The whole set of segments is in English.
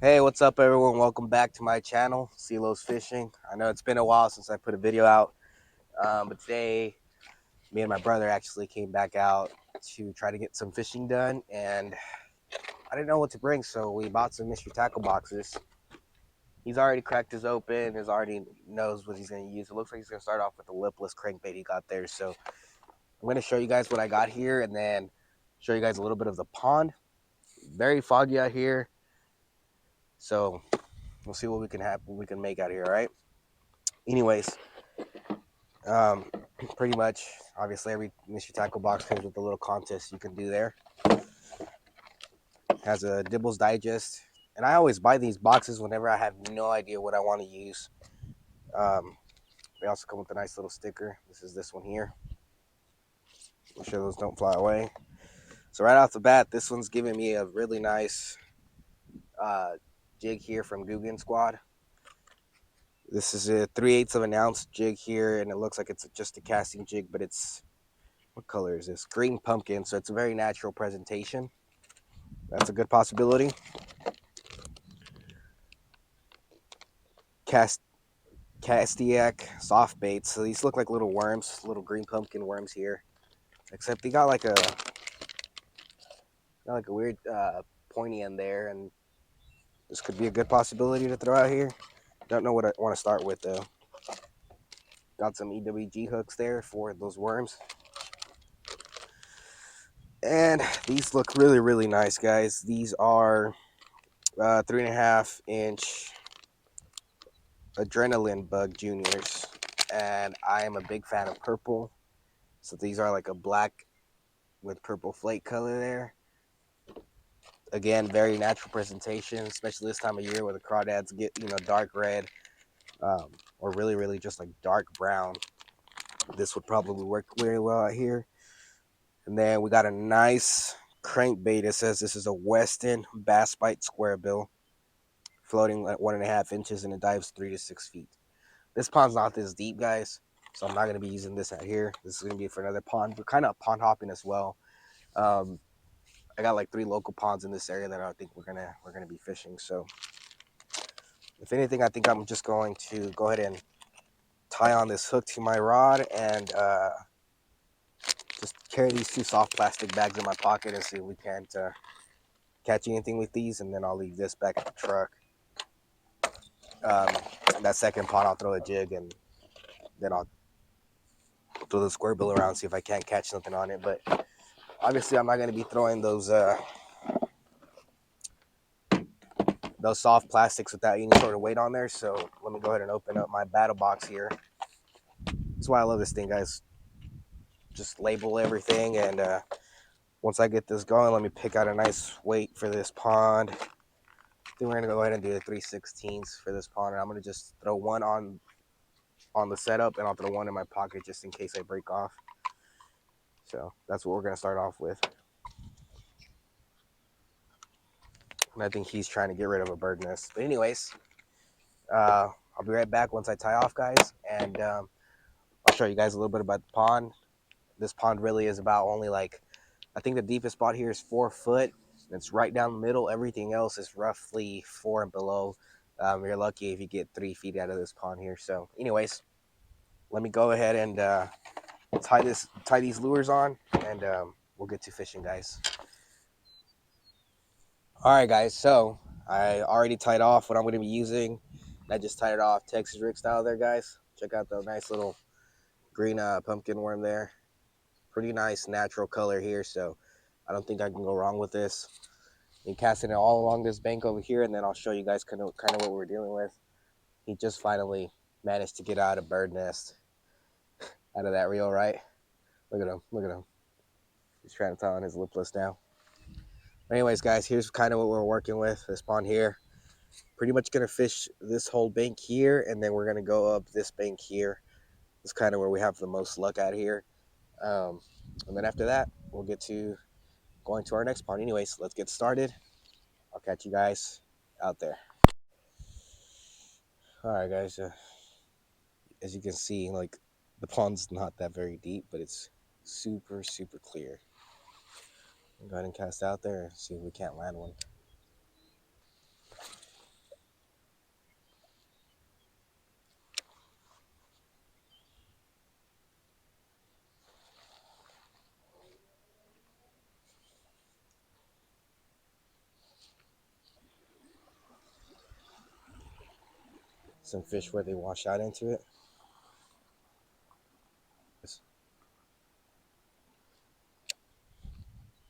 Hey, what's up, everyone? Welcome back to my channel, CeeLo's Fishing. I know it's been a while since I put a video out, but today, me and my brother actually came back out to try to get some fishing done, and I didn't know what to bring, so we bought some mystery tackle boxes. He's already cracked his open, he's already knows what he's going to use. It looks like he's going to start off with the lipless crankbait he got there, so I'm going to show you guys what I got here, and then show you guys a little bit of the pond. Very foggy out here, so we'll see what we can have, what we can make out here. All right. Anyways, um, pretty much, obviously, every mystery tackle box comes with a little contest you can do there. It has a Dibbles Digest, and I always buy these boxes whenever I have no idea what I want to use. They also come with a nice little sticker. This one here. Make sure those don't fly away. So right off the bat, this one's giving me a really nice jig here from Guggen Squad. This is a 3/8 of an ounce jig here, and it looks like it's just a casting jig, but it's, what color is this? Green pumpkin, so it's a very natural presentation. That's a good possibility. Castiac soft baits. So these look like little worms, little green pumpkin worms here. Except they got like a weird pointy end there, and this could be a good possibility to throw out here. Don't know what I want to start with though. Got some EWG hooks there for those worms. And these look really, really nice, guys. These are 3.5-inch Adrenaline Bug Juniors, and I am a big fan of purple. So these are like a black with purple flake color there. Again, very natural presentation, especially this time of year where the crawdads get, dark red, or really, really just like dark brown. This would probably work very well out here. And then we got a nice crankbait. It says this is a Weston bass bite squarebill, floating at 1.5 inches, and it dives 3 to 6 feet. This pond's not this deep, guys, so I'm not going to be using this out here. This is going to be for another pond. We're kind of pond hopping as well. I got like 3 local ponds in this area that I think we're gonna be fishing. So if anything, I think I'm just going to go ahead and tie on this hook to my rod and just carry these 2 soft plastic bags in my pocket and see if we can't catch anything with these. And then I'll leave this back at the truck. That second pond, I'll throw a jig, and then I'll throw the square bill around, see if I can't catch something on it. But obviously, I'm not going to be throwing those soft plastics without any sort of weight on there. So let me go ahead and open up my battle box here. That's why I love this thing, guys. Just label everything, and once I get this going, let me pick out a nice weight for this pond. I think we're gonna go ahead and do the 3/16 for this pond, and I'm gonna just throw one on the setup, and I'll throw one in my pocket just in case I break off. So that's what we're gonna start off with. And I think he's trying to get rid of a bird nest. But anyways, I'll be right back once I tie off, guys, and I'll show you guys a little bit about the pond. This pond really is about only like, I think the deepest spot here is 4 foot. And it's right down the middle. Everything else is roughly 4 and below. You're lucky if you get 3 feet out of this pond here. So anyways, let me go ahead and tie these lures on, and we'll get to fishing, guys. All right, guys, so I already tied off what I'm going to be using. I just tied it off Texas rig style there, guys. Check out the nice little green pumpkin worm there. Pretty nice natural color here, so I don't think I can go wrong with this. And casting it all along this bank over here, and then I'll show you guys kind of what we're dealing with. He just finally managed to get out a bird nest out of that reel, right? Look at him, look at him. He's trying to tie on his lipless now. Anyways, guys, here's kind of what we're working with. This pond here. Pretty much going to fish this whole bank here, and then we're going to go up this bank here. It's kind of where we have the most luck out here. And then after that, we'll get to going to our next pond. Anyways, let's get started. I'll catch you guys out there. All right, guys. As you can see, like, the pond's not that very deep, but it's super, super clear. Go ahead and cast out there and see if we can't land one. some fish where they wash out into it.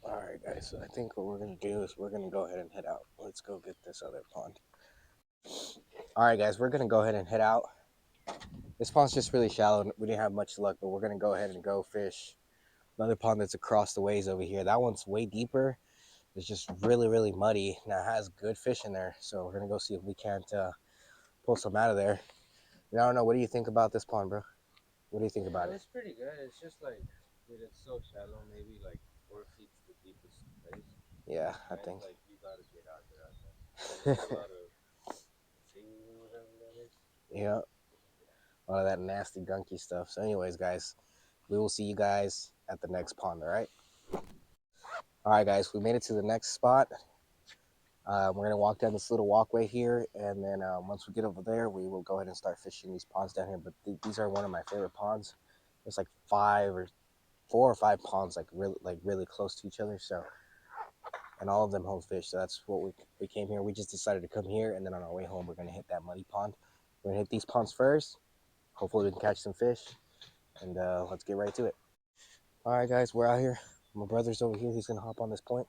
All right, guys. So I think what we're gonna do is we're gonna go ahead and head out. Let's go get this other pond. All right, guys. We're gonna go ahead and head out. This pond's just really shallow. We didn't have much luck, but we're gonna go ahead and go fish another pond that's across the ways over here. That one's way deeper. It's just really, really muddy. Now it has good fish in there, so we're gonna go see if we can't pull some out of there. I don't know. What do you think about this pond, bro? What do you think about it? It's pretty good. It's just like, dude, it's so shallow. Maybe like 4 feet the deepest place. Yeah, I And think. like you gotta get out there. There's a lot of seaweed or whatever that is. Yeah, a lot of that nasty, gunky stuff. So, anyways, guys, we will see you guys at the next pond. All right. All right, guys. We made it to the next spot. We're gonna walk down this little walkway here, and then once we get over there, we will go ahead and start fishing these ponds down here. But these are one of my favorite ponds. There's like 4 or 5 ponds really close to each other. So, and all of them hold fish. So that's what we came here. We just decided to come here, and then on our way home, we're gonna hit that muddy pond. We're gonna hit these ponds first. Hopefully, we can catch some fish, and let's get right to it. All right, guys, we're out here. My brother's over here. He's gonna hop on this point.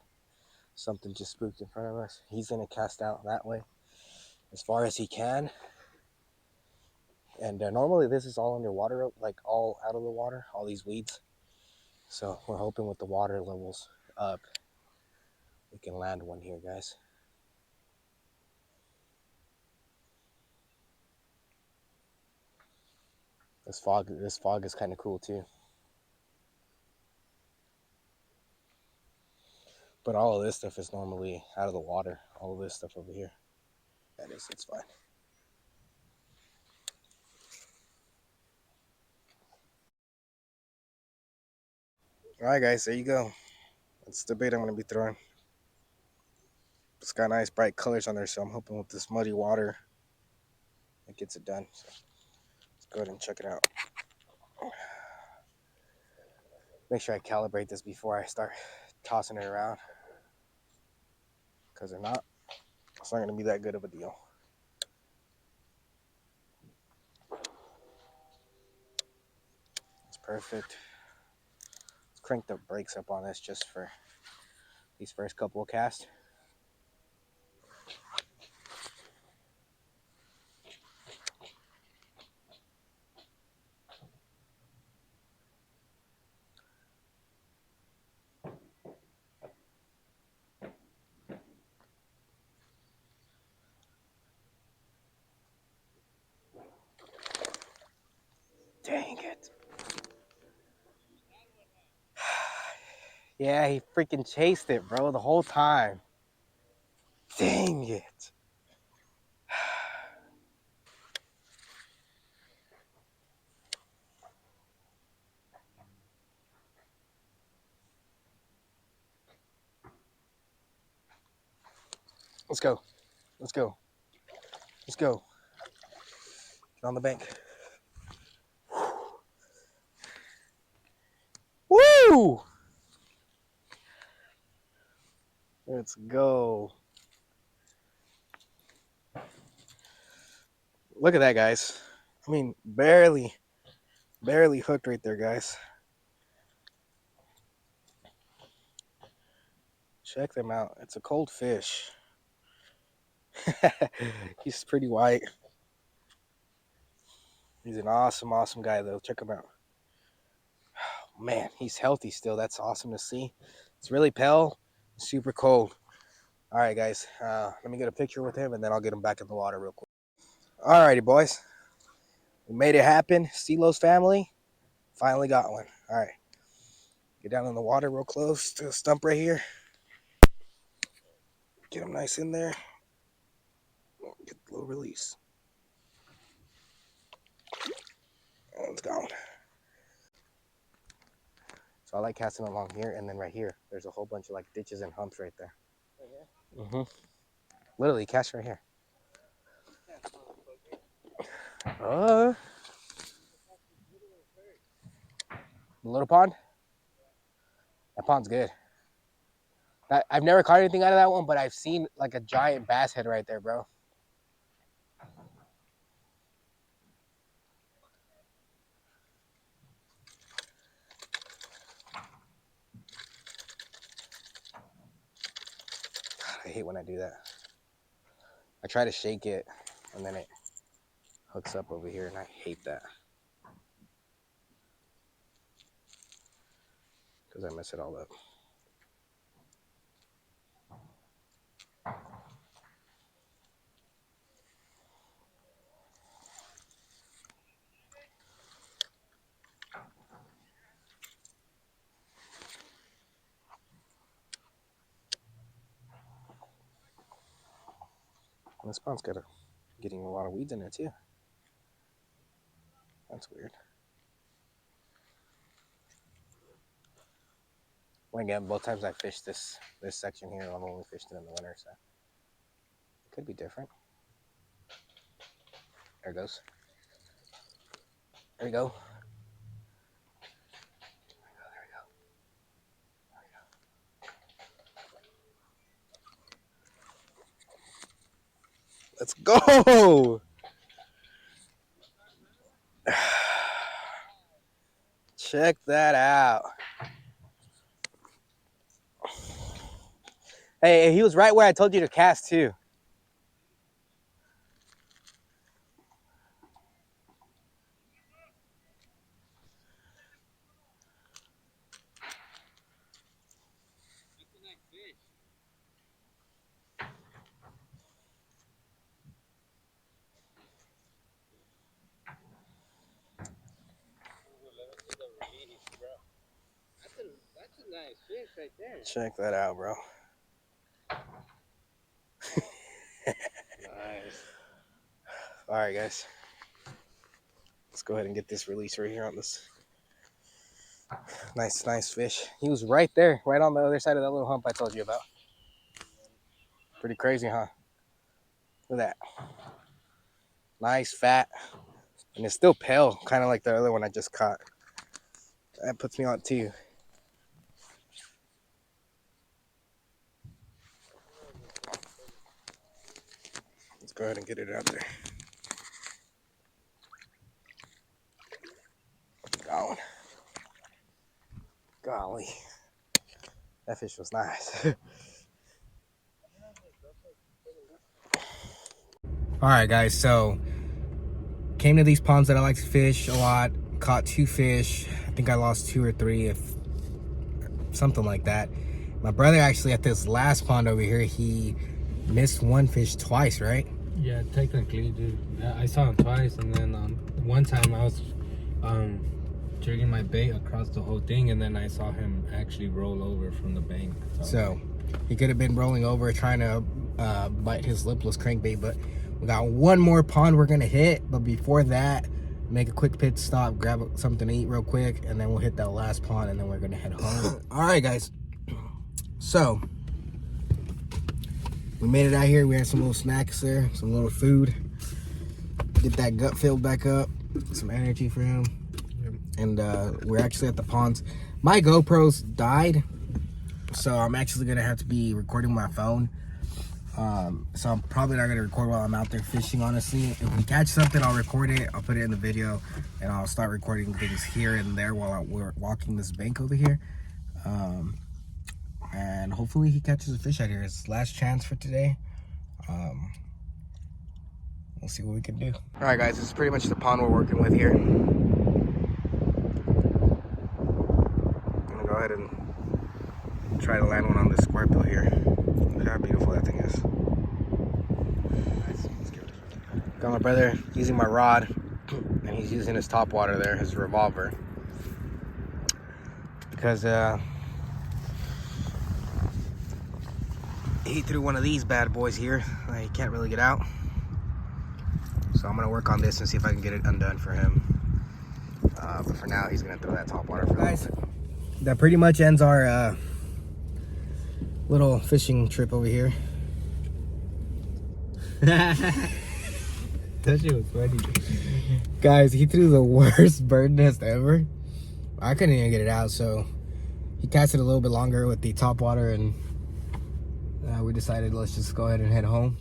Something just spooked in front of us. He's gonna cast out that way as far as he can. And normally this is all underwater, like all out of the water, all these weeds. So we're hoping with the water levels up, we can land one here, guys. This fog is kind of cool too. But all of this stuff is normally out of the water. All of this stuff over here. It's fine. All right, guys, there you go. That's the bait I'm going to be throwing. It's got nice bright colors on there, so I'm hoping with this muddy water, it gets it done. So let's go ahead and check it out. Make sure I calibrate this before I start tossing it around, because if not, it's not going to be that good of a deal. It's perfect. Let's crank the brakes up on this just for these first couple of casts. Dang it. Yeah, he freaking chased it, bro, the whole time. Dang it. Let's go. Let's go. Let's go. Get on the bank. Woo! Let's go. Look at that, guys. I mean, barely hooked right there, guys. Check them out. It's a cold fish. He's pretty white. He's an awesome guy, though. Check him out. Man, he's healthy still. That's awesome to see. It's really pale, super cold. All right, guys. Let me get a picture with him, and then I'll get him back in the water real quick. All righty, boys. We made it happen. Silo's family finally got one. All right. Get down in the water real close to the stump right here. Get him nice in there. Get the little release. Oh, it's gone. So I like casting along here, and then right here, there's a whole bunch of like ditches and humps right there. Oh, yeah? Literally, cast right here. The little pond? That pond's good. I've never caught anything out of that one, but I've seen like a giant bass head right there, bro. hate when I do that. I try to shake it and then it hooks up over here, and I hate that because I mess it all up. And this pond's getting a lot of weeds in there too. That's weird. Well, again, both times I fished this section here, I've only fished it in the winter, so it could be different. There it goes. There we go. Let's go. Check that out. Hey, he was right where I told you to cast too. That's a nice fish. Ooh, let me see the release, bro. That's a nice fish right there. Check that out, bro. Nice. All right, guys. Let's go ahead and get this release right here on this nice fish. He was right there, right on the other side of that little hump I told you about. Pretty crazy, huh? Look at that. Nice, fat. And it's still pale, kind of like the other one I just caught. That puts me on too. Let's go ahead and get it out there. Going. Golly. That fish was nice. Alright guys, so came to these ponds that I like to fish a lot, caught 2 fish. I think I lost 2 or 3, if something like that. My brother actually at this last pond over here, he missed 1 fish twice, right? Yeah, technically, dude. I saw him twice, and then one time I was jigging my bait across the whole thing, and then I saw him actually roll over from the bank. So he could have been rolling over trying to bite his lipless crankbait, but we got 1 more pond we're gonna hit. But before that, make a quick pit stop, grab something to eat real quick, and then we'll hit that last pond, and then we're gonna head home. All right, guys. So we made it out here. We had some little snacks there, some little food. Get that gut filled back up, some energy for him. And we're actually at the ponds. My GoPro's died, so I'm actually gonna have to be recording my phone. So I'm probably not gonna record while I'm out there fishing, honestly. If we catch something, I'll record it, I'll put it in the video, and I'll start recording things here and there while we're walking this bank over here. And hopefully he catches a fish out here. It's his last chance for today. We'll see what we can do. All right, guys, this is pretty much the pond we're working with here. I'm gonna go ahead and try to land one on this squarebill here. Look how beautiful that thing is. Got my brother using my rod, and he's using his top water there, his revolver, because he threw one of these bad boys here. He can't really get out, so I'm gonna work on this and see if I can get it undone for him. But for now, he's gonna throw that top water for guys. That pretty much ends our little fishing trip over here. That shit was funny. Guys, he threw the worst bird nest ever. I couldn't even get it out, so he casted a little bit longer with the top water, and we decided let's just go ahead and head home.